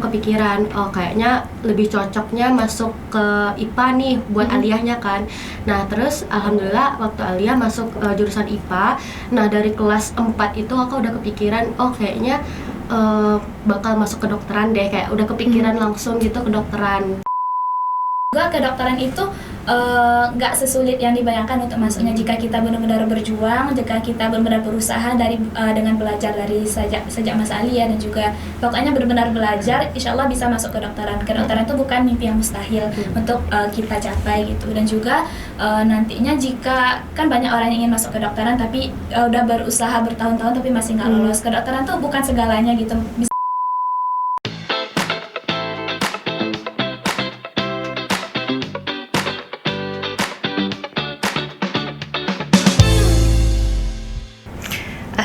udah kepikiran, oh kayaknya lebih cocoknya masuk ke IPA nih buat aliyahnya kan. Nah terus alhamdulillah waktu aliyah masuk jurusan IPA. Nah dari kelas 4 itu aku udah kepikiran, oh kayaknya bakal masuk kedokteran deh, kayak udah kepikiran langsung gitu kedokteran. Juga kedokteran itu nggak sesulit yang dibayangkan untuk masuknya jika kita benar-benar berjuang, jika kita benar-benar berusaha dengan belajar dari sejak masa aliyah dan juga pokoknya benar-benar belajar, insya Allah bisa masuk kedokteran. Kedokteran itu bukan mimpi yang mustahil untuk kita capai gitu. Dan juga nantinya jika kan banyak orang yang ingin masuk kedokteran tapi udah berusaha bertahun-tahun tapi masih nggak lolos, kedokteran tuh bukan segalanya gitu.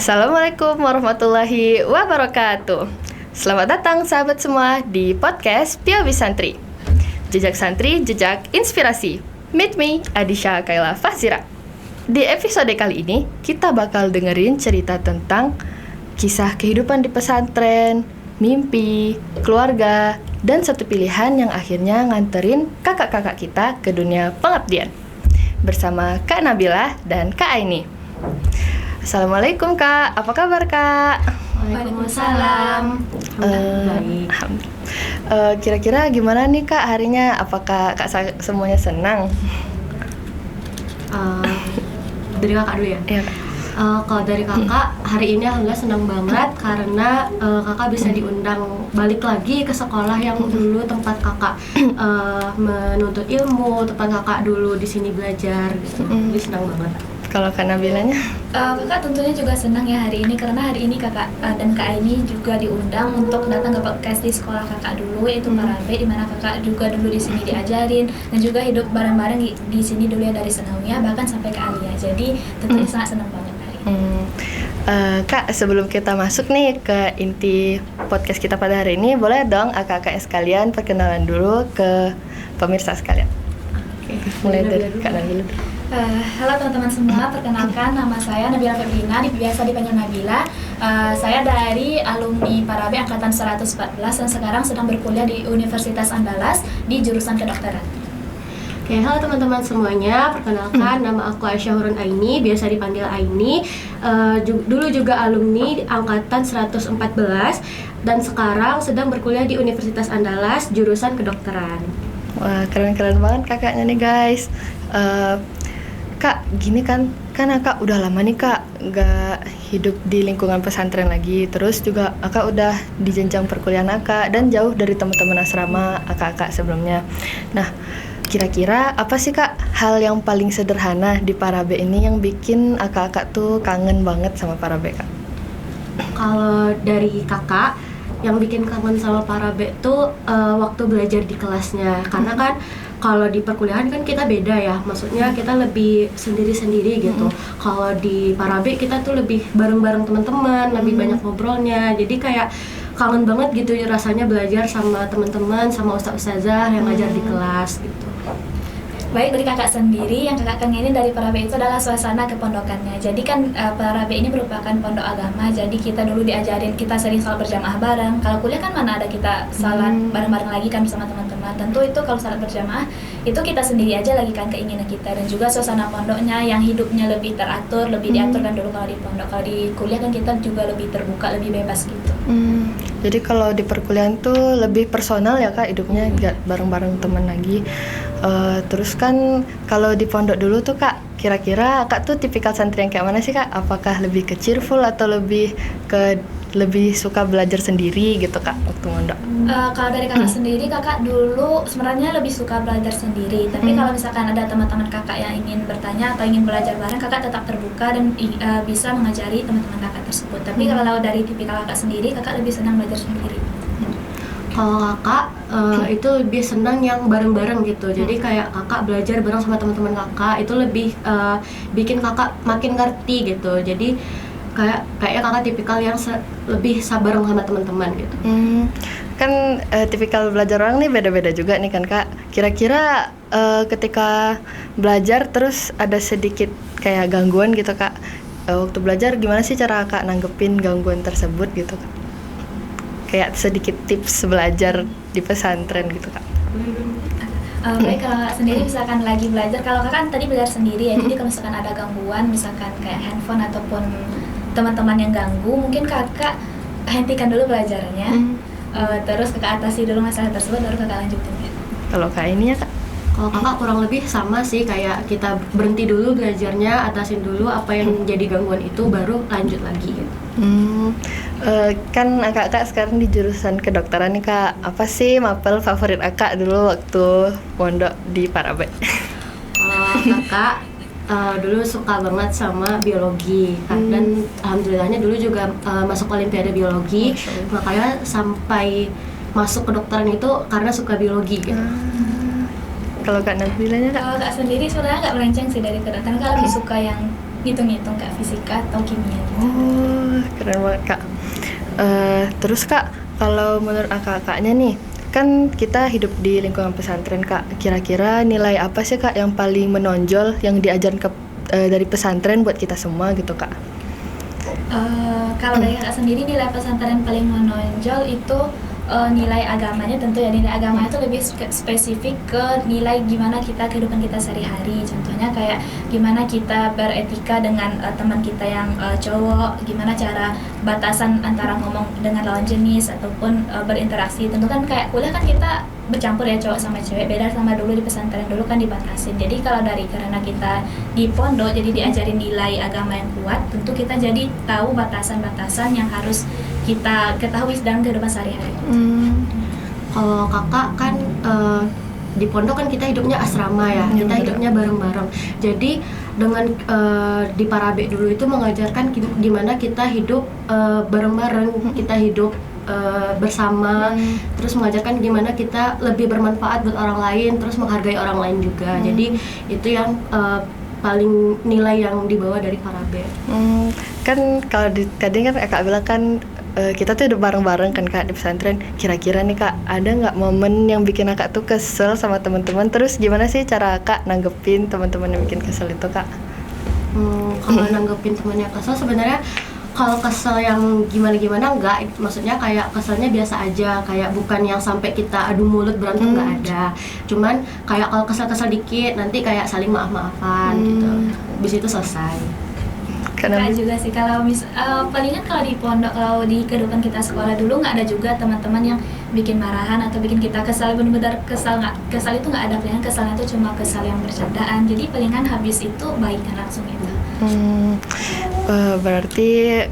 Assalamualaikum warahmatullahi wabarakatuh. Selamat datang sahabat semua di podcast POV Santri. Jejak santri, jejak inspirasi. Meet me, Adisha Kaila Fazira. Di episode kali ini, kita bakal dengerin cerita tentang kisah kehidupan di pesantren, mimpi, keluarga, dan satu pilihan yang akhirnya nganterin kakak-kakak kita ke dunia pengabdian. Bersama Kak Nabila dan Kak Aini. Assalamualaikum Kak, apa kabar Kak? Waalaikumsalam. Kira-kira gimana nih Kak harinya? Apakah Kak semuanya senang? Dari kakak dulu ya? Iya. Kalau dari kakak, hari ini alhamdulillah senang banget karena kakak bisa diundang balik lagi ke sekolah yang dulu tempat kakak menuntut ilmu, tempat kakak dulu di sini belajar gitu. Jadi senang banget. Kalau Kak Nabilanya? Kakak tentunya juga senang ya hari ini karena hari ini kakak dan Kak Aini juga diundang untuk datang ke podcast di sekolah kakak dulu, yaitu Parabe, di mana kakak juga dulu di sini diajarin dan juga hidup bareng-bareng di sini dulu ya dari Senawiyah bahkan sampai ke aliyah. Jadi tentunya sangat senang banget hari ini. Kak, sebelum kita masuk nih ke inti podcast kita pada hari ini, boleh dong kakak-kakak sekalian perkenalan dulu ke pemirsa sekalian. Oke, Mulai dari Kak Nabila. Halo teman-teman semua, perkenalkan nama saya Nabila Febrina, biasa dipanggil Nabila. Saya dari alumni Parabe angkatan 114 dan sekarang sedang berkuliah di Universitas Andalas di jurusan kedokteran. Oke, halo teman-teman semuanya, perkenalkan nama aku Aisyah Hurun Aini, biasa dipanggil Aini. Dulu juga alumni angkatan 114 dan sekarang sedang berkuliah di Universitas Andalas jurusan kedokteran. Wah, keren-keren banget kakaknya nih guys. Kak, gini kan Kak udah lama nih Kak nggak hidup di lingkungan pesantren lagi. Terus juga Kak udah di jenjang perkuliahan Kak dan jauh dari teman-teman asrama Kak sebelumnya. Nah, kira-kira apa sih Kak hal yang paling sederhana di Parabe ini yang bikin Kak tuh kangen banget sama Parabe Kak? Kalau dari kakak, yang bikin kangen sama Parabe tuh waktu belajar di kelasnya. Karena kan kalau di perkuliahan kan kita beda ya, maksudnya kita lebih sendiri-sendiri gitu. Kalau di Parabe kita tuh lebih bareng-bareng teman-teman, lebih banyak ngobrolnya. Jadi kayak kangen banget gitu rasanya belajar sama teman-teman, sama ustaz-ustazah yang ngajar di kelas gitu. Baik, dari kakak sendiri, yang kakak kangenin dari Parabe itu adalah suasana kepondokannya. Jadi kan Parabe ini merupakan pondok agama, jadi kita dulu diajarin, kita sering salat berjamaah bareng. Kalau kuliah kan mana ada kita salat bareng-bareng lagi kan bersama teman-teman. Tentu itu kalau salat berjamaah, itu kita sendiri aja lagi kan keinginan kita. Dan juga suasana pondoknya yang hidupnya lebih teratur, lebih diatur kan dulu kalau di pondok. Kalau di kuliah kan kita juga lebih terbuka, lebih bebas gitu. Jadi kalau di perkuliahan tuh lebih personal ya Kak hidupnya, nggak bareng-bareng teman lagi. Terus kan kalau di pondok dulu tuh Kak, kira-kira Kak tuh tipikal santri yang kayak mana sih Kak? Apakah lebih ke cheerful atau lebih suka belajar sendiri gitu Kak waktu mondok? Kalau dari kakak sendiri, kakak dulu sebenarnya lebih suka belajar sendiri. Tapi kalau misalkan ada teman-teman kakak yang ingin bertanya atau ingin belajar bareng, kakak tetap terbuka dan bisa mengajari teman-teman kakak tersebut. Tapi kalau dari tipikal kakak sendiri, kakak lebih senang belajar sendiri. Kalau kakak itu lebih senang yang bareng-bareng gitu. Jadi kayak kakak belajar bareng sama teman-teman kakak itu lebih bikin kakak makin ngerti gitu. Jadi kayaknya kakak tipikal yang lebih sabar sama teman-teman gitu. Kan tipikal belajar orang nih beda-beda juga nih kan Kak. Kira-kira ketika belajar terus ada sedikit kayak gangguan gitu Kak, waktu belajar gimana sih cara Kak nanggepin gangguan tersebut gitu Kak? kayak sedikit tips belajar di pesantren gitu kak. Baik, kalau kakak sendiri misalkan lagi belajar, kalau kakak kan tadi belajar sendiri ya, jadi kalau misalkan ada gangguan, misalkan kayak handphone ataupun teman-teman yang ganggu, mungkin kakak hentikan dulu belajarnya, terus kakak atasi dulu masalah tersebut, baru kakak lanjutin. Kalau kak ini ya kak? Kalau kakak kurang lebih sama sih, kayak kita berhenti dulu belajarnya, atasin dulu apa yang jadi gangguan itu, baru lanjut lagi gitu. Kan kakak sekarang di jurusan kedokteran nih kak, apa sih mapel favorit kakak dulu waktu pondok di Parabe? Kakak dulu suka banget sama biologi kan, dan alhamdulillahnya dulu juga masuk olimpiade biologi, makanya sampai masuk kedokteran itu karena suka biologi gitu. Kalau kak Nabilanya kak? Kalau kak sendiri sebenarnya nggak melenceng sih dari kedokteran, kak lebih suka yang ngitung-ngitung kayak fisika atau kimia gitu. Oh, keren banget kak. Terus kak, kalau menurut kakaknya nih, kan kita hidup di lingkungan pesantren kak, kira-kira nilai apa sih kak yang paling menonjol yang diajarkan dari pesantren buat kita semua gitu kak? Kalau dari kakak sendiri, nilai pesantren paling menonjol itu nilai agamanya. Tentu ya, nilai agama itu lebih spesifik ke nilai gimana kita kehidupan kita sehari-hari. Contohnya kayak gimana kita beretika dengan teman kita yang cowok, gimana cara batasan antara ngomong dengan lawan jenis ataupun berinteraksi. Tentu kan kayak kuliah kan kita bercampur ya, cowok sama cewek, beda sama dulu di pesantren. Dulu kan dibatasin. Jadi kalau karena kita di pondok jadi diajarin nilai agama yang kuat, tentu kita jadi tahu batasan-batasan yang harus kita ketahui dalam kehidupan sehari-hari. Kalau kakak kan di pondok kan kita hidupnya asrama ya, kita hidupnya bareng-bareng. Jadi dengan di Parabe dulu itu mengajarkan gimana kita hidup bareng-bareng, kita hidup bersama, terus mengajarkan gimana kita lebih bermanfaat buat orang lain, terus menghargai orang lain juga. Jadi itu yang paling nilai yang dibawa dari Parabe. Kan kalau tadi kan kakak bilang kan kita tuh hidup bareng-bareng kan kak di pesantren. Kira-kira nih kak, ada nggak momen yang bikin kakak tuh kesel sama teman-teman? Terus gimana sih cara kak nanggepin teman-teman yang bikin kesel itu kak? Kalau nanggepin teman yang kesel, sebenarnya kalau kesel yang gimana-gimana enggak, maksudnya kayak keselnya biasa aja, kayak bukan yang sampai kita adu mulut berantem, nggak ada. Cuman kayak kalau kesel-kesel dikit, nanti kayak saling maaf-maafan gitu, habis itu selesai. Karena juga sih, kalau palingan kalau di pondok, kalau di kehidupan kita sekolah dulu nggak ada juga teman-teman yang bikin marahan atau bikin kita kesal, benar-benar kesal itu nggak ada. Palingan kesalnya itu cuma kesal yang bercandaan, jadi palingan habis itu baikan langsung itu. Berarti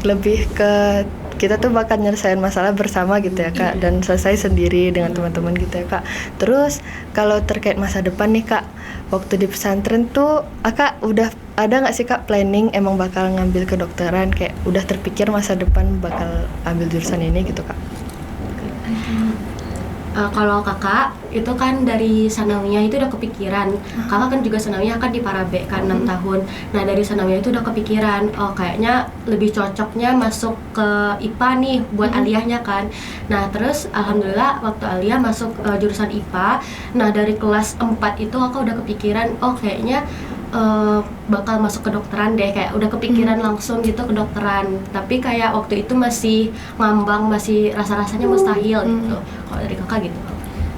lebih ke kita tuh bakal nyelesain masalah bersama gitu ya kak, dan selesai sendiri dengan teman-teman gitu ya kak. Terus kalau terkait masa depan nih kak, waktu di pesantren tuh kak udah ada nggak sih kak planning emang bakal ngambil kedokteran, kayak udah terpikir masa depan bakal ambil jurusan ini gitu kak? Kalau kakak itu kan dari sanawiyah itu udah kepikiran. Kakak kan juga sanawiyah kan di Parabe kan 6 tahun. Nah dari sanawiyah itu udah kepikiran, oh kayaknya lebih cocoknya masuk ke IPA nih buat aliyahnya kan. Nah terus alhamdulillah waktu aliyah masuk jurusan IPA. Nah dari kelas 4 itu kakak udah kepikiran, oh kayaknya bakal masuk kedokteran deh, kayak udah kepikiran langsung gitu kedokteran. Tapi kayak waktu itu masih ngambang, masih rasa-rasanya mustahil gitu. Kalau dari kakak gitu.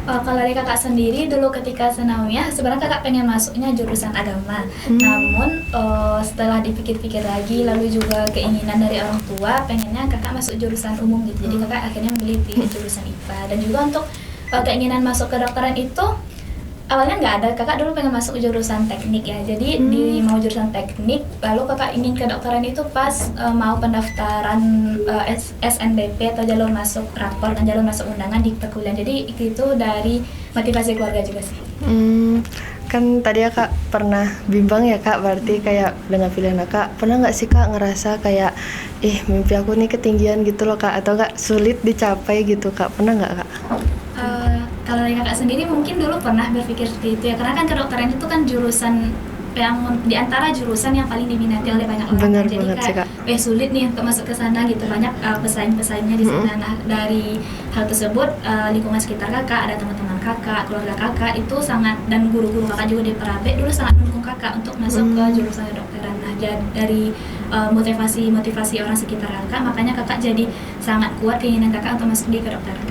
Kalau dari kakak sendiri dulu ketika sanawiyah, sebenarnya kakak pengen masuknya jurusan agama. Namun setelah dipikir-pikir lagi, lalu juga keinginan dari orang tua, pengennya kakak masuk jurusan umum gitu. Jadi kakak akhirnya memilih jurusan IPA. Dan juga untuk keinginan masuk kedokteran itu awalnya nggak ada. Kakak dulu pengen masuk jurusan teknik ya, jadi di mau jurusan teknik, lalu kakak ingin kedokteran itu pas mau pendaftaran SNBP atau jalur masuk rapor dan jalur masuk undangan di perkuliahan. Jadi itu dari motivasi keluarga juga sih. Kan tadi kak pernah bimbang ya kak, berarti kayak dengan pilihan kak, pernah nggak sih kak ngerasa kayak mimpi aku nih ketinggian gitu loh kak, atau nggak sulit dicapai gitu kak, pernah nggak kak? Kalau dari kakak sendiri mungkin dulu pernah berpikir seperti itu ya, karena kan kedokteran itu kan jurusan yang diantara jurusan yang paling diminati oleh banyak orang. Benar Jadi kayak sulit nih untuk masuk ke sana gitu, banyak pesaing-pesaingnya di sana. Nah dari hal tersebut lingkungan sekitar kakak, ada teman-teman kakak, keluarga kakak itu sangat, dan guru-guru kakak juga di Parabe dulu sangat mendukung kakak untuk masuk ke jurusan kedokteran. Nah dari motivasi orang sekitar kakak, makanya kakak jadi sangat kuat keinginan kakak untuk masuk di kedokteran.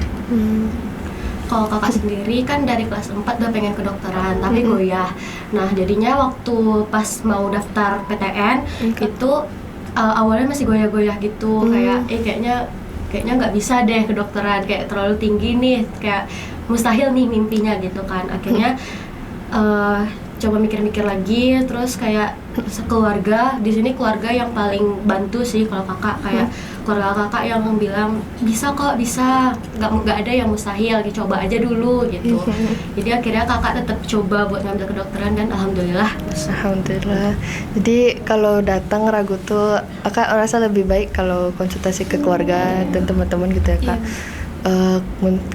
Kalau kakak sendiri kan dari kelas 4 udah pengen kedokteran, tapi goyah. Nah jadinya waktu pas mau daftar PTN itu awalnya masih goyah-goyah gitu, kayak kayaknya nggak bisa deh kedokteran, kayak terlalu tinggi nih, kayak mustahil nih mimpinya gitu kan. Akhirnya coba mikir-mikir lagi, terus kayak keluarga di sini, keluarga yang paling bantu sih kalau kakak, kayak keluarga kakak yang bilang bisa kok, bisa, nggak ada yang mustahil, dicoba aja dulu gitu. Jadi akhirnya kakak tetap coba buat ngambil kedokteran dan alhamdulillah. Jadi kalau datang ragu tuh kakak merasa lebih baik kalau konsultasi ke keluarga dan teman-teman gitu ya kak.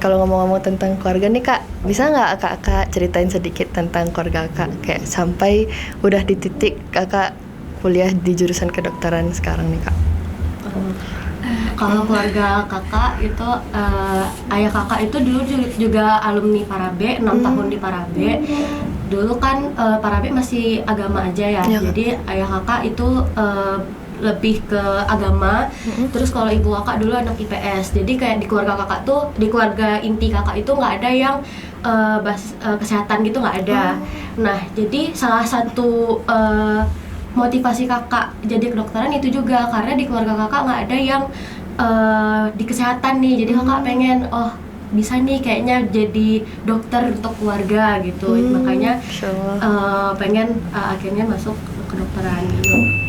Kalau ngomong-ngomong tentang keluarga nih kak, bisa nggak kakak ceritain sedikit tentang keluarga kakak, kayak sampai udah di titik kakak kuliah di jurusan kedokteran sekarang nih kak? Kalau keluarga kakak itu ayah kakak itu dulu juga alumni Parabe, 6 tahun di Parabe. Dulu kan Parabe masih agama aja ya, jadi ayah kakak itu lebih ke agama. Terus kalau ibu kakak dulu anak IPS, jadi kayak di keluarga kakak tuh, di keluarga inti kakak itu nggak ada yang kesehatan gitu, nggak ada. Nah jadi salah satu motivasi kakak jadi kedokteran itu juga karena di keluarga kakak nggak ada yang di kesehatan nih, jadi kakak pengen bisa nih kayaknya jadi dokter untuk keluarga gitu. Makanya pengen akhirnya masuk kedokteran gitu.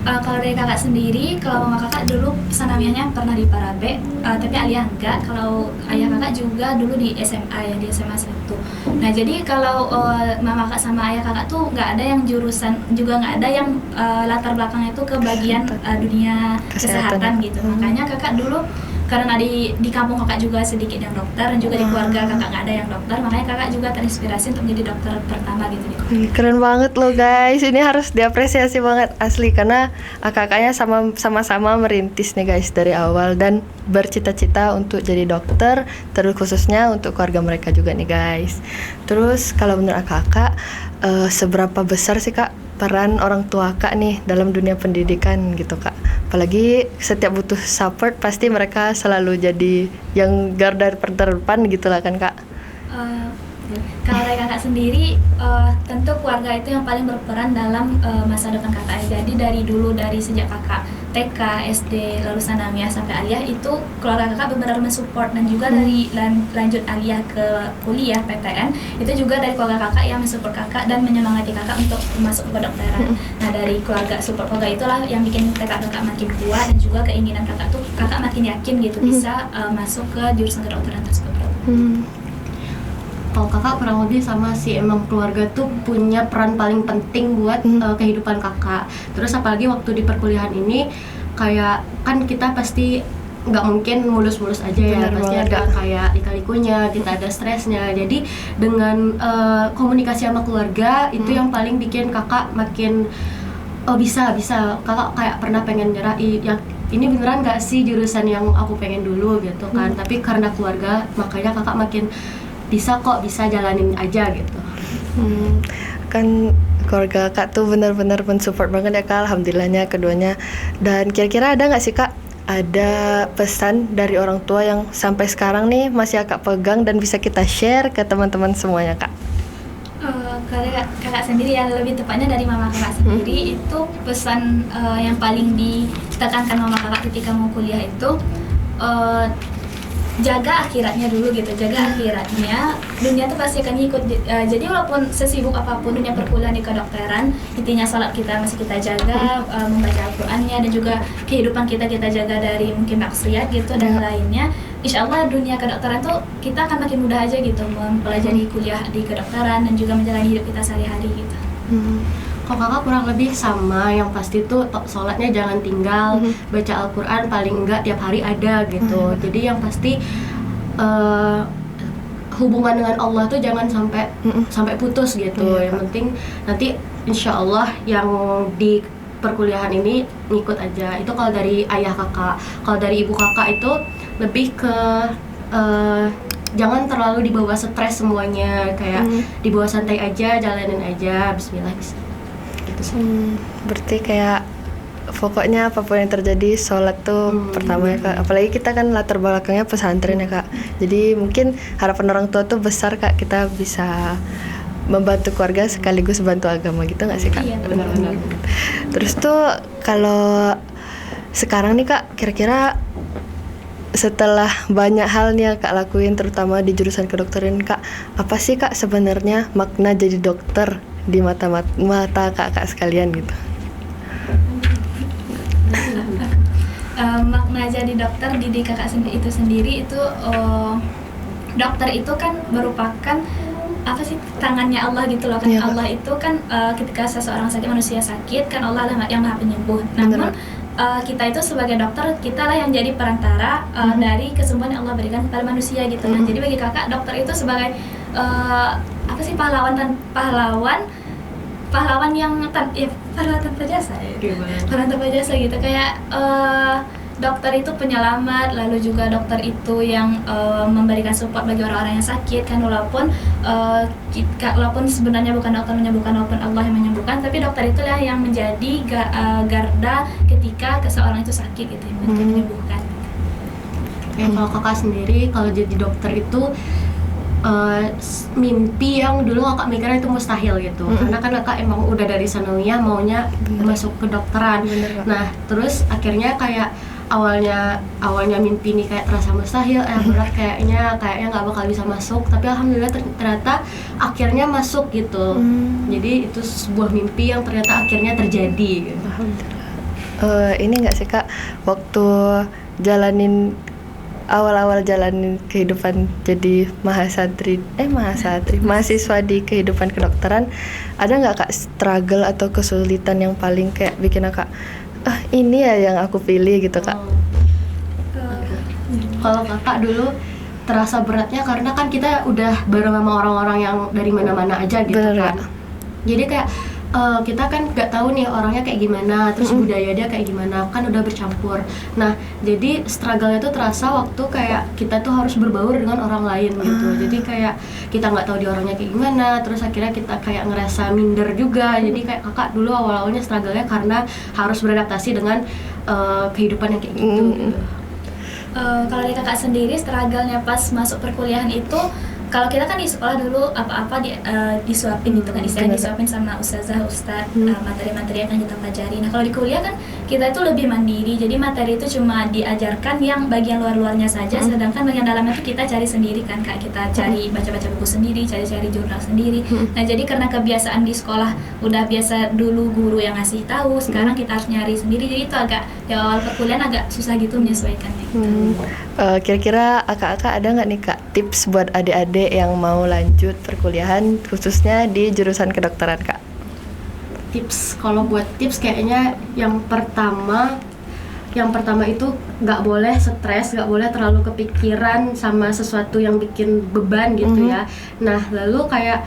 Kalau dari kakak sendiri, kalau mama kakak dulu sanawiyahnya pernah di Parabe, tapi Aliyah enggak. Kalau ayah kakak juga dulu di SMA ya, di SMA 1. Nah jadi kalau mama kakak sama ayah kakak tuh nggak ada yang jurusan, juga nggak ada yang latar belakangnya itu ke bagian dunia kesehatan gitu. Makanya kakak dulu karena di kampung kakak juga sedikit yang dokter, dan juga di keluarga kakak nggak ada yang dokter, makanya kakak juga terinspirasi untuk menjadi dokter pertama gitu di keluarga. Keren banget loh guys, ini harus diapresiasi banget asli, karena kakaknya sama-sama merintis nih guys dari awal dan bercita-cita untuk jadi dokter, terus khususnya untuk keluarga mereka juga nih guys. Terus kalau menurut kakak seberapa besar sih kak peran orang tua kak nih dalam dunia pendidikan gitu kak? Apalagi setiap butuh support pasti mereka selalu jadi yang garda terdepan gitu lah kan kak. Kalau dari kakak sendiri, tentu keluarga itu yang paling berperan dalam masa depan kakak. Jadi dari dulu, dari sejak kakak TK, SD, lalu sanawiyah sampai aliyah, itu keluarga kakak benar-benar mensupport, dan juga dari lanjut aliyah ke kuliah PTN, itu juga dari keluarga kakak yang mensupport kakak dan menyemangati kakak untuk masuk ke kedokteran. Nah dari keluarga, support keluarga itulah yang bikin tekad kakak makin kuat, dan juga keinginan kakak tuh kakak makin yakin gitu bisa masuk ke jurusan kedokteran tersebut. Kalau kakak kurang lebih sama sih, emang keluarga tuh punya peran paling penting buat kehidupan kakak. Terus apalagi waktu di perkuliahan ini, kayak kan kita pasti nggak mungkin mulus-mulus aja ya, pasti ada kayak lika-likunya, kita ada stresnya. Jadi dengan komunikasi sama keluarga itu yang paling bikin kakak makin bisa. Kakak kayak pernah pengen nyerah, ya ini beneran nggak sih jurusan yang aku pengen dulu gitu kan. Tapi karena keluarga, makanya kakak makin bisa jalanin aja gitu. Kan keluarga kak tuh benar-benar mensupport banget ya kak, alhamdulillahnya keduanya. Dan kira-kira ada nggak sih kak, ada pesan dari orang tua yang sampai sekarang nih masih kakak pegang dan bisa kita share ke teman-teman semuanya kak? Kalau kakak sendiri, ya lebih tepatnya dari mama kakak sendiri, itu pesan yang paling ditekankan mama kakak ketika mau kuliah itu, jaga akhiratnya dulu gitu, jaga akhiratnya, dunia tuh pasti akan ikut. Jadi walaupun sesibuk apapun dunia perkuliahan di kedokteran, intinya salat kita masih kita jaga, membaca Al-Qur'annya, dan juga kehidupan kita jaga dari mungkin maksiat gitu dan lainnya. Insya Allah dunia kedokteran tuh kita akan makin mudah aja gitu mempelajari kuliah di kedokteran dan juga menjalani hidup kita sehari-hari gitu. Kalau kakak kurang lebih sama, yang pasti tuh sholatnya jangan tinggal, baca Al-Quran paling enggak tiap hari ada gitu. Jadi yang pasti hubungan dengan Allah tuh jangan sampai putus gitu. Yang penting nanti insya Allah yang di perkuliahan ini ngikut aja. Itu kalau dari ayah kakak. Kalau dari ibu kakak itu lebih ke jangan terlalu dibawa stres semuanya, kayak dibawa santai aja, jalanin aja, bismillah. Berarti kayak pokoknya apapun yang terjadi sholat tuh pertama ya Kak. Apalagi kita kan latar belakangnya pesantren ya Kak. Jadi mungkin harapan orang tua tuh besar Kak, kita bisa membantu keluarga sekaligus bantu agama gitu nggak sih Kak? Iya, benar-benar. Terus tuh kalau sekarang nih Kak, kira-kira setelah banyak hal nih yang Kak lakuin terutama di jurusan kedokteran Kak, apa sih Kak sebenarnya makna jadi dokter di mata Kakak sekalian gitu? Makna jadi dokter di diri kakak itu sendiri itu dokter itu kan merupakan apa sih, tangannya Allah gitu loh kan. Iya, Kak. Allah itu kan ketika seseorang sakit, manusia sakit kan Allah lah yang maha penyembuh. Namun kita itu sebagai dokter, kita lah yang jadi perantara dari kesembuhan yang Allah berikan kepada manusia gitu. Nah, jadi bagi kakak dokter itu sebagai apa sih, pahlawan yang pahlawan tanpa jasa ya. Pahlawan tanpa jasa gitu, kayak dokter itu penyelamat, lalu juga dokter itu yang memberikan support bagi orang-orang yang sakit kan, walaupun sebenarnya bukan dokter menyembuhkan, walaupun Allah yang menyembuhkan, tapi dokter itulah yang menjadi garda ketika seseorang itu sakit gitu, yang menyembuhkan. Ya, kalau kakak sendiri kalau jadi dokter itu mimpi yang dulu kakak mikirnya itu mustahil gitu, karena kan kakak emang udah dari sanawiyah maunya masuk ke dokteran. Nah terus akhirnya kayak awalnya mimpi ini kayak terasa mustahil, berat kayaknya nggak bakal bisa masuk, tapi alhamdulillah ternyata akhirnya masuk gitu. Jadi itu sebuah mimpi yang ternyata akhirnya terjadi gitu. Alhamdulillah. Ini nggak sih Kak, waktu awal-awal jalanin kehidupan jadi mahasiswa di kehidupan kedokteran, ada nggak Kak struggle atau kesulitan yang paling kayak bikin Kak ini ya yang aku pilih gitu Kak? Kalau kakak dulu terasa beratnya karena kan kita udah bareng sama orang-orang yang dari mana-mana aja gitu. Bener, kan. Jadi kayak kita kan nggak tahu nih orangnya kayak gimana, terus budaya dia kayak gimana, kan udah bercampur. Nah jadi struggle-nya tuh terasa waktu kayak kita tuh harus berbaur dengan orang lain gitu. Jadi kayak kita nggak tahu dia orangnya kayak gimana, terus akhirnya kita kayak ngerasa minder juga. Jadi kayak kakak dulu awal-awalnya struggle-nya karena harus beradaptasi dengan kehidupan yang kayak gitu. Kalau dari kakak sendiri, struggle-nya pas masuk perkuliahan itu, kalau kita kan di sekolah dulu apa-apa disuapin gitu kan, istilahnya disuapin sama ustazah, materi-materi yang akan kita pelajari. Nah kalau di kuliah kan kita itu lebih mandiri, jadi materi itu cuma diajarkan yang bagian luar-luarnya saja, sedangkan bagian dalamnya itu kita cari sendiri kan Kak, kita cari baca-baca buku sendiri, cari jurnal sendiri. Nah jadi karena kebiasaan di sekolah udah biasa dulu guru yang ngasih tahu, sekarang kita harus nyari sendiri, jadi itu agak di awal perkuliahan agak susah gitu menyesuaikannya gitu. Kira-kira kakak ada nggak nih Kak tips buat adik-adik yang mau lanjut perkuliahan khususnya di jurusan kedokteran Kak? Tips, kalau buat tips kayaknya yang pertama itu nggak boleh stres, nggak boleh terlalu kepikiran sama sesuatu yang bikin beban gitu ya. Nah lalu kayak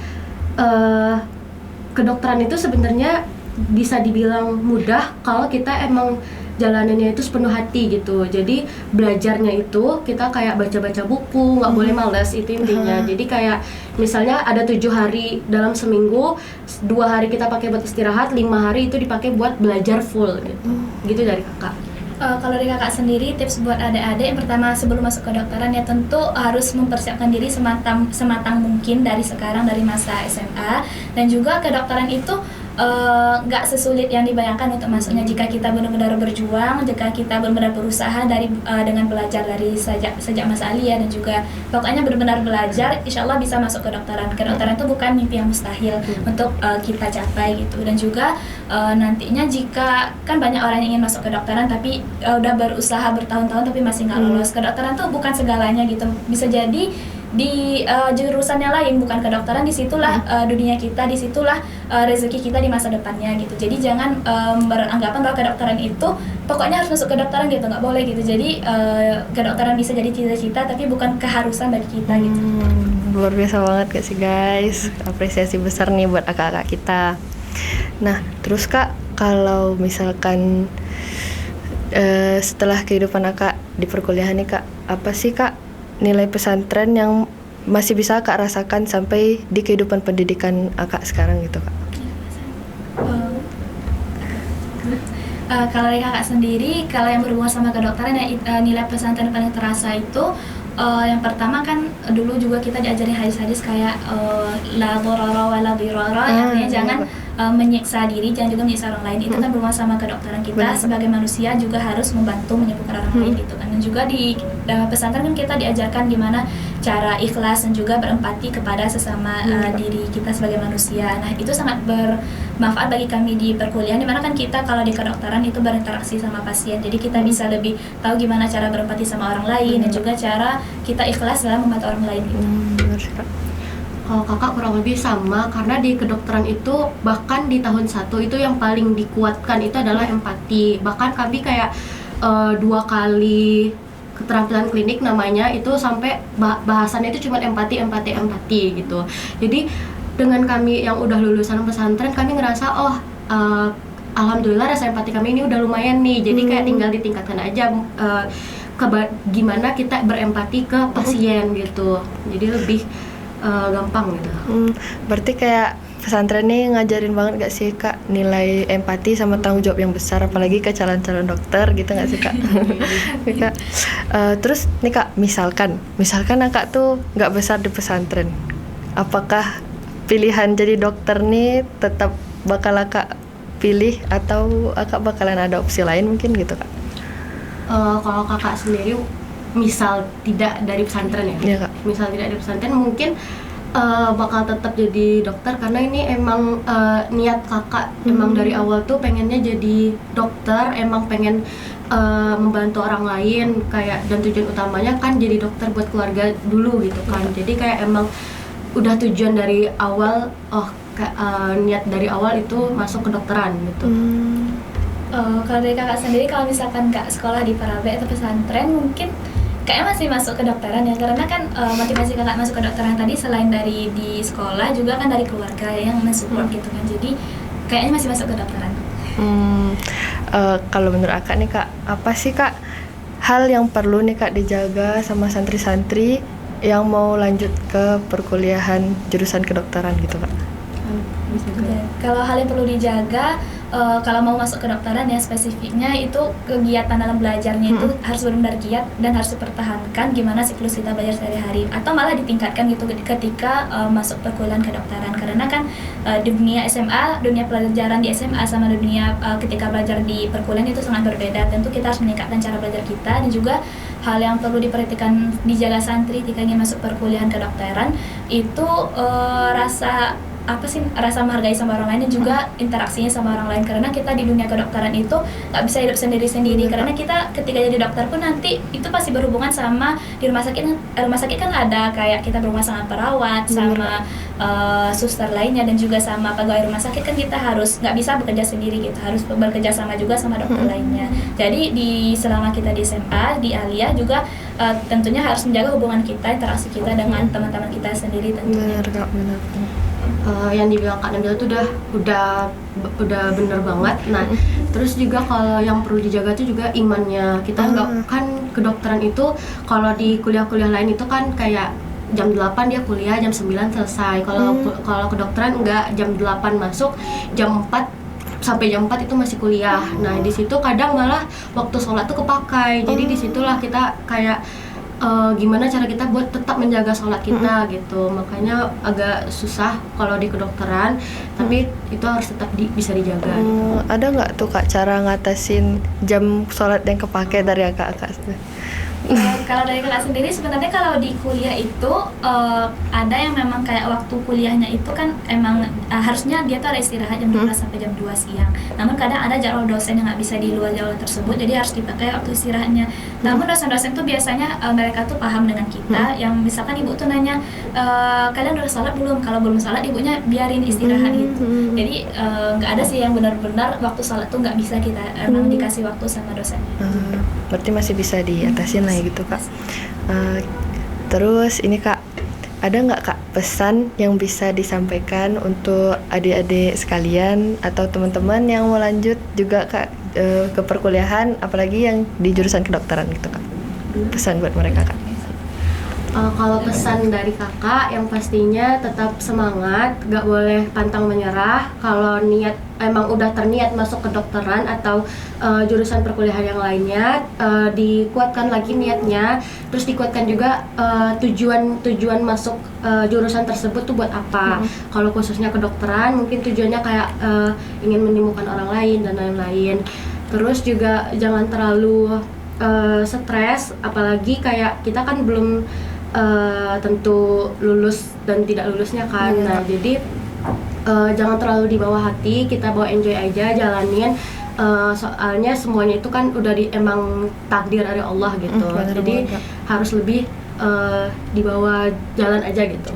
kedokteran itu sebenarnya bisa dibilang mudah kalau kita emang jalanannya itu sepenuh hati gitu. Jadi belajarnya itu kita kayak baca-baca buku, nggak boleh malas, itu intinya. Jadi kayak misalnya ada 7 hari dalam seminggu, 2 hari kita pakai buat istirahat, 5 hari itu dipakai buat belajar full gitu. Gitu dari kakak. Kalau dari kakak sendiri, tips buat adik-adik yang pertama sebelum masuk ke kedokteran ya tentu harus mempersiapkan diri sematang mungkin dari sekarang, dari masa SMA. Dan juga kedokteran itu nggak sesulit yang dibayangkan untuk masuknya jika kita benar-benar berjuang, jika kita benar-benar berusaha dengan belajar dari sejak masa aliyah, dan juga pokoknya benar-benar belajar, insya Allah bisa masuk ke kedokteran. Kedokteran itu bukan mimpi yang mustahil untuk kita capai gitu. Dan juga nantinya jika kan banyak orang yang ingin masuk ke kedokteran tapi udah berusaha bertahun-tahun tapi masih nggak lolos. Kedokteran tuh bukan segalanya gitu, bisa jadi di jurusannya lain bukan kedokteran, disitulah dunia kita, disitulah rezeki kita di masa depannya gitu. Jadi jangan beranggapan bahwa kedokteran itu pokoknya harus masuk kedokteran gitu, nggak boleh gitu. Jadi kedokteran bisa jadi cita-cita tapi bukan keharusan bagi kita gitu. Luar biasa banget gak sih guys, apresiasi besar nih buat kakak-kakak kita. Nah terus Kak, kalau misalkan setelah kehidupan kakak di perkuliahan nih Kak, apa sih Kak nilai pesantren yang masih bisa Kak rasakan sampai di kehidupan pendidikan Kak sekarang gitu Kak? Kalau dari kakak sendiri, kalau yang berhubungan sama kedokteran ya nilai pesantren paling terasa itu yang pertama kan dulu juga kita diajarin hadis-hadis kayak la dharara wa la dirara, artinya jangan menyiksa diri, jangan juga menyiksa orang lain. Itu kan berhubungan sama kedokteran kita. Benar. Sebagai manusia juga harus membantu menyembuhkan orang lain gitu kan. Dan juga di pesantren kan kita diajarkan gimana cara ikhlas dan juga berempati kepada sesama diri kita sebagai manusia. Nah, itu sangat bermanfaat bagi kami di perkuliahan, dimana kan kita kalau di kedokteran itu berinteraksi sama pasien, jadi kita bisa lebih tahu gimana cara berempati sama orang lain dan juga cara kita ikhlas dalam membantu orang lain gitu. Benar sih, Kak. Kalau kakak kurang lebih sama, karena di kedokteran itu bahkan di tahun 1 itu yang paling dikuatkan itu adalah empati. Bahkan kami kayak 2 kali keterampilan klinik namanya itu sampai bahasannya itu cuma empati gitu. Jadi dengan kami yang udah lulusan pesantren, kami ngerasa alhamdulillah rasa empati kami ini udah lumayan nih. Jadi kayak tinggal ditingkatkan aja gimana kita berempati ke pasien gitu. Jadi lebih gampang gitu. Berarti kayak pesantren nih ngajarin banget gak sih Kak nilai empati sama tanggung jawab yang besar, apalagi ke calon-calon dokter gitu gak sih Kak? Kak. Terus nih Kak, misalkan Kak tuh gak besar di pesantren, apakah pilihan jadi dokter nih tetap bakal Kak pilih atau Kak bakalan ada opsi lain mungkin gitu Kak? Kalau kakak sendiri misal tidak dari pesantren ya? Iya Kak. Misal tidak dari pesantren mungkin bakal tetap jadi dokter, karena ini emang niat kakak emang dari awal tuh pengennya jadi dokter, emang pengen membantu orang lain kayak, dan tujuan utamanya kan jadi dokter buat keluarga dulu gitu kan. Jadi kayak emang udah tujuan dari awal, niat dari awal itu masuk kedokteran gitu. Kalau dari kakak sendiri, kalau misalkan kak sekolah di Parabe atau pesantren, mungkin kayaknya masih masuk kedokteran ya, karena kan motivasi kakak masuk kedokteran tadi selain dari di sekolah juga kan dari keluarga yang mensupport gitu kan, jadi kayaknya masih masuk kedokteran. Kalau menurut Kak nih Kak, apa sih Kak hal yang perlu nih Kak dijaga sama santri-santri yang mau lanjut ke perkuliahan jurusan kedokteran gitu Kak? Kalau hal yang perlu dijaga, kalau mau masuk kedokteran ya spesifiknya itu kegiatan dalam belajarnya itu harus benar-benar giat dan harus dipertahankan gimana siklus kita belajar sehari-hari, atau malah ditingkatkan gitu ketika masuk perkuliahan kedokteran, karena kan di dunia SMA, dunia pelajaran di SMA sama dunia ketika belajar di perkuliahan itu sangat berbeda. Tentu kita harus meningkatkan cara belajar kita, dan juga hal yang perlu diperhatikan dijaga santri ketika ingin masuk perkuliahan kedokteran itu rasa menghargai sama orang lain dan juga interaksinya sama orang lain, karena kita di dunia kedokteran itu nggak bisa hidup sendiri-sendiri, karena kita ketika jadi dokter pun nanti itu pasti berhubungan sama di rumah sakit kan ada kayak kita berhubungan sama perawat, sama suster lainnya, dan juga sama pegawai rumah sakit kan kita harus nggak bisa bekerja sendiri gitu, harus bekerja sama juga sama dokter lainnya. Jadi selama kita di SMA, di Alia juga tentunya harus menjaga hubungan kita, interaksi kita dengan teman-teman kita sendiri tentunya. Benar Kak, benar. Yang dibilang Kak Nabila tuh udah bener banget. Nah, terus juga kalau yang perlu dijaga tuh juga imannya. Kita nggak kan kedokteran itu kalau di kuliah-kuliah lain itu kan kayak jam 8 dia kuliah, jam 9 selesai. Kalau kedokteran enggak, jam 8 masuk, jam 4 sampai jam 4 itu masih kuliah. Nah, di situ kadang malah waktu sholat tuh kepakai. Jadi disitulah kita kayak gimana cara kita buat tetap menjaga sholat kita gitu. Makanya agak susah kalau di kedokteran, tapi itu harus tetap bisa dijaga gitu. Ada nggak tuh Kak cara ngatasin jam sholat yang kepake dari kakak? Kalau dari kakak sendiri sebenarnya kalau di kuliah itu ada yang memang kayak waktu kuliahnya itu kan emang harusnya dia tuh ada istirahat jam 12 sampai jam 2 siang. Namun kadang ada jadwal dosen yang nggak bisa di luar jadwal tersebut, jadi harus dipakai waktu istirahatnya. Namun dosen-dosen tuh biasanya mereka tuh paham dengan kita, yang misalkan ibu tuh nanya kalian udah sholat belum? Kalau belum sholat ibunya biarin istirahat gitu. Jadi nggak ada sih yang benar-benar waktu sholat tuh nggak bisa kita emang dikasih waktu sama dosennya. Berarti masih bisa diatasin lah gitu Kak. Terus ini Kak, ada nggak Kak pesan yang bisa disampaikan untuk adik-adik sekalian atau teman-teman yang mau lanjut juga Kak ke perkuliahan, apalagi yang di jurusan kedokteran gitu Kak? Pesan buat mereka Kak. Kalau pesan dari kakak yang pastinya tetap semangat, gak boleh pantang menyerah. Kalau niat emang udah terniat masuk kedokteran atau jurusan perkuliahan yang lainnya, dikuatkan lagi niatnya. Terus dikuatkan juga tujuan masuk jurusan tersebut tuh buat apa. Kalau khususnya kedokteran mungkin tujuannya kayak ingin menyembuhkan orang lain dan lain-lain. Terus juga jangan terlalu stres, apalagi kayak kita kan belum tentu lulus dan tidak lulusnya kan. Nah jadi jangan terlalu dibawa hati, kita bawa enjoy aja, jalanin. Soalnya semuanya itu kan udah emang takdir dari Allah gitu. Jadi harus lebih dibawa jalan aja gitu.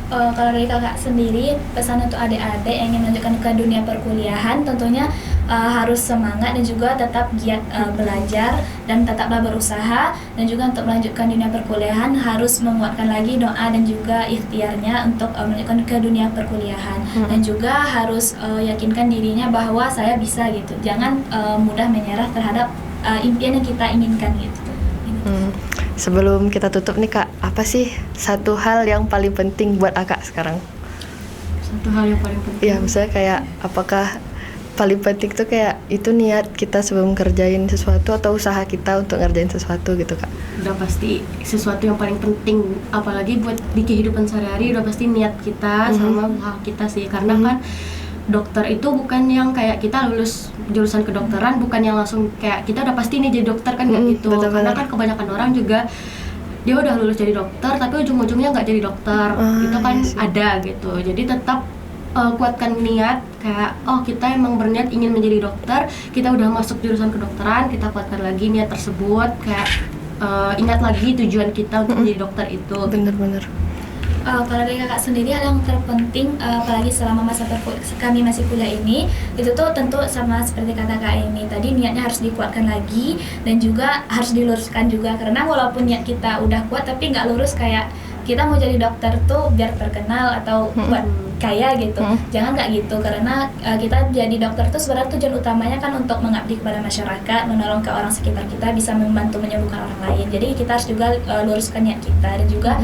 Kalau dari kakak sendiri, pesan untuk adik-adik yang ingin melanjutkan ke dunia perkuliahan tentunya harus semangat dan juga tetap giat belajar dan tetaplah berusaha, dan juga untuk melanjutkan dunia perkuliahan harus menguatkan lagi doa dan juga ikhtiarnya untuk melanjutkan ke dunia perkuliahan, dan juga harus yakinkan dirinya bahwa saya bisa gitu, jangan mudah menyerah terhadap impian yang kita inginkan gitu. Sebelum kita tutup nih Kak, apa sih satu hal yang paling penting buat Akak sekarang? Satu hal yang paling penting? Ya misalnya kayak apakah paling penting tuh kayak itu niat kita sebelum kerjain sesuatu atau usaha kita untuk ngerjain sesuatu gitu Kak? Udah pasti sesuatu yang paling penting, apalagi buat di kehidupan sehari-hari, udah pasti niat kita sama usaha kita sih. Karena kan dokter itu bukan yang kayak kita lulus jurusan kedokteran bukan yang langsung kayak kita udah pasti nih jadi dokter kan, nggak gitu. Karena kan kebanyakan orang juga dia udah lulus jadi dokter tapi ujung-ujungnya nggak jadi dokter, itu kan ada gitu. Jadi tetap kuatkan niat, kayak kita emang berniat ingin menjadi dokter, kita udah masuk jurusan kedokteran, kita kuatkan lagi niat tersebut, kayak ingat lagi tujuan kita untuk menjadi dokter itu. Bener-bener. Kalau dari kakak sendiri, hal yang terpenting apalagi selama masa kami masih kuliah ini, itu tuh tentu sama seperti kata kak ini tadi, niatnya harus dikuatkan lagi dan juga harus diluruskan juga, karena walaupun niat kita udah kuat tapi nggak lurus, kayak kita mau jadi dokter tuh biar terkenal atau buat kaya gitu, jangan nggak gitu, karena kita jadi dokter tuh sebenarnya tujuan utamanya kan untuk mengabdi kepada masyarakat, menolong ke orang sekitar kita, bisa membantu menyembuhkan orang lain. Jadi kita harus juga luruskan niat kita, dan juga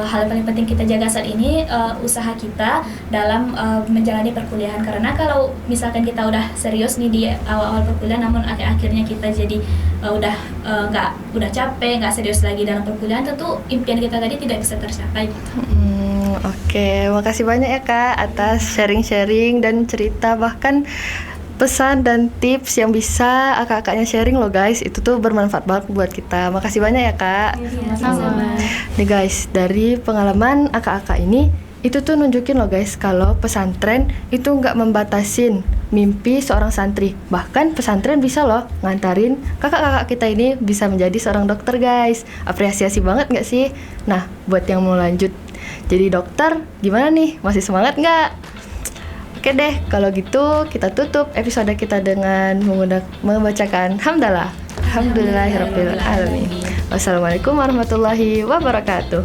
hal yang paling penting kita jaga saat ini usaha kita dalam menjalani perkuliahan, karena kalau misalkan kita udah serius nih di awal-awal perkuliahan namun akhir-akhirnya kita jadi udah capek, nggak serius lagi dalam perkuliahan, tentu impian kita tadi tidak bisa tercapai gitu. Oke, makasih banyak ya Kak atas sharing-sharing dan cerita, bahkan pesan dan tips yang bisa akak-akaknya sharing loh guys. Itu tuh bermanfaat banget buat kita. Makasih banyak ya Kak. Sama-sama. Nih guys, dari pengalaman akak-akak ini, itu tuh nunjukin loh guys kalau pesantren itu nggak membatasin mimpi seorang santri. Bahkan pesantren bisa loh ngantarin kakak-kakak kita ini bisa menjadi seorang dokter guys. Apresiasi banget nggak sih? Nah, buat yang mau lanjut jadi dokter, gimana nih? Masih semangat nggak? Oke deh, kalau gitu kita tutup episode kita dengan membacakan hamdalah. Alhamdulillahirabbil alamin. Wassalamualaikum warahmatullahi wabarakatuh.